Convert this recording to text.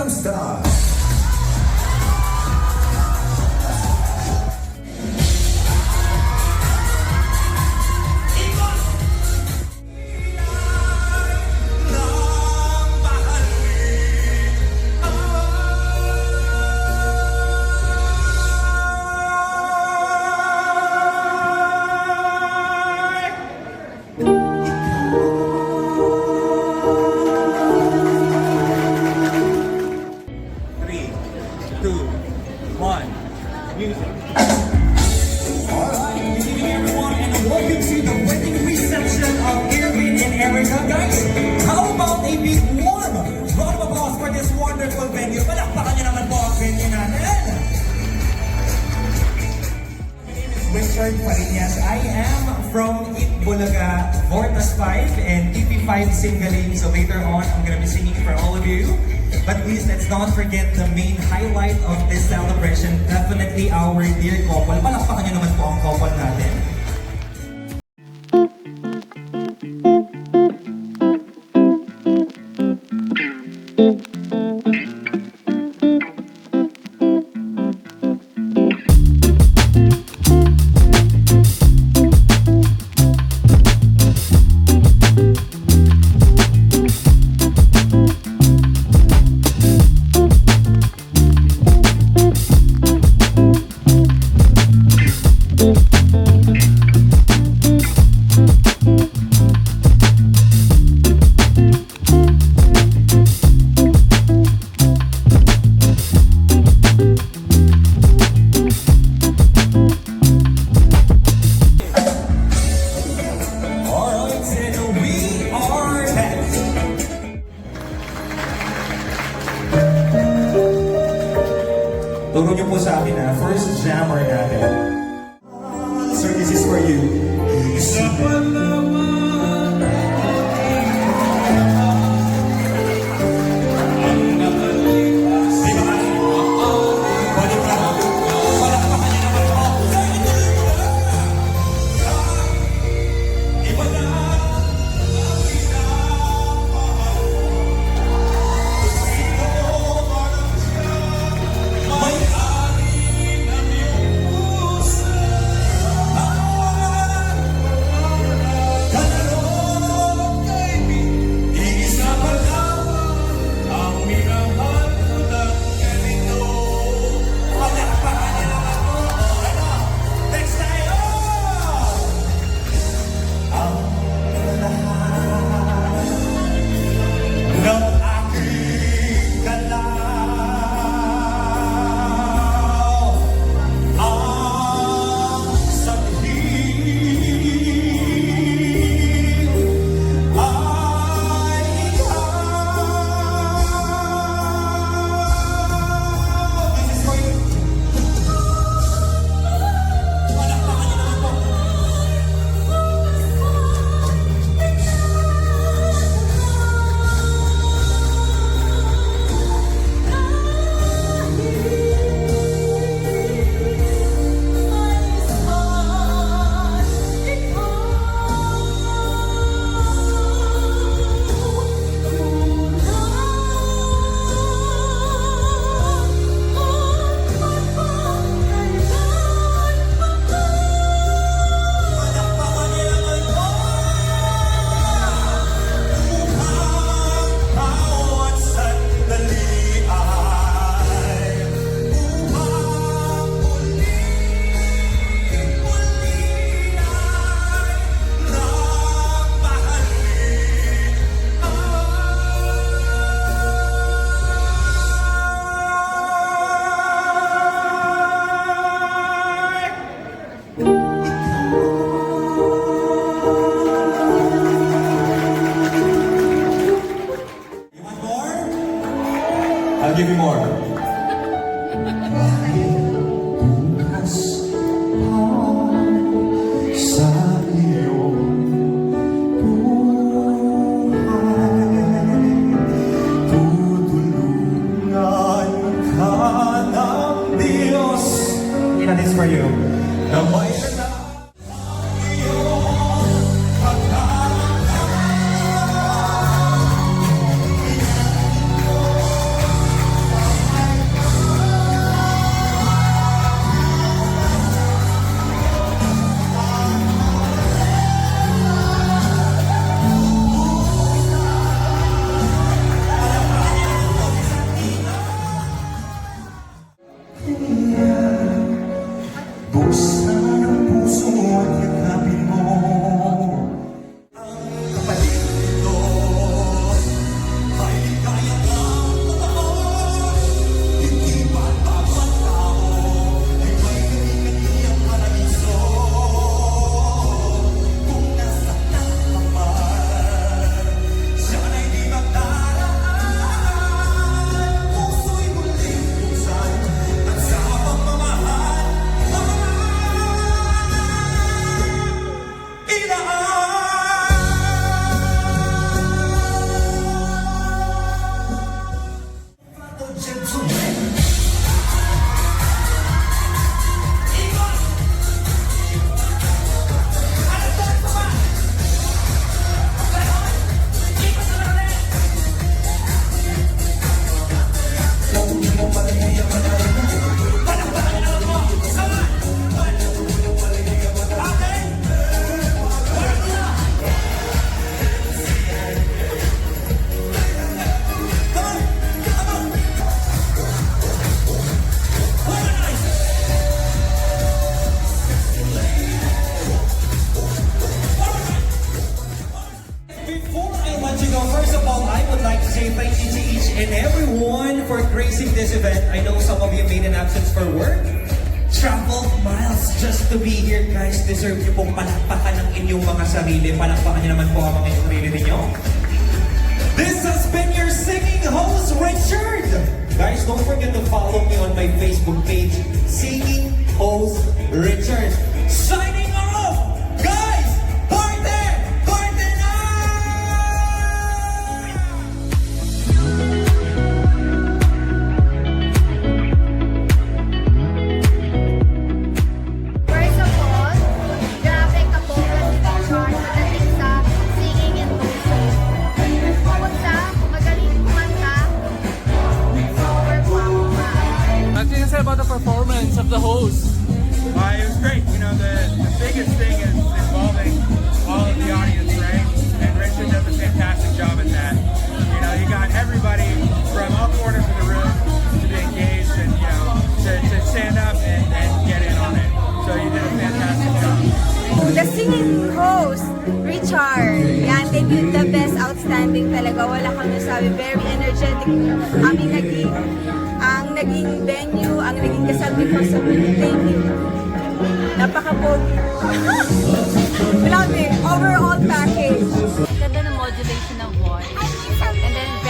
Gangnam Style. Richard Fariñas. I am from Itbulaga, Vortas 5 and TP5 Singaling. So later on, I'm gonna be singing for all of you. But please, let's not forget the main highlight of this celebration. Definitely our dear couple. Palakpakan nyo naman po ang couple natin. Turo niyo po sa akin na first jammer natin. Sir, this is for you. I'll give you more. This is for you. Before I let you go, first of all, I would like to say thank you to each and everyone for gracing this event. I know some of you made an absence for work. Travel miles just to be here. Guys, deserve niyo pong palakpakan ng inyong mga sarili. Palakpakan niyo naman po ang mga sarili ninyo. This has been your singing host, Richard. Guys, don't forget to follow me on my Facebook page, Singing Host Richard. Signing off! Guys, party! Party na! First of all, grabe ka po Richard pagdating sa singing and hosting. Bukod sa magaling kumanta, super pampa. What can you say about the performance of the host? It was great. You know, the biggest thing is involving all of the audience, right? And Richard does a fantastic job at that. You know, you got everybody from all corners of the room to be engaged and, you know, to stand up and get in on it. So you did a fantastic job. The singing host, Richard. Yan, they did the best, outstanding talaga. Wala kang nasabi. Very energetic. Ang naging venue, ang naging kasal before sa thank you. Napaka-pogi. Grabe, overall package. Ganda ng modulation ng voice. And then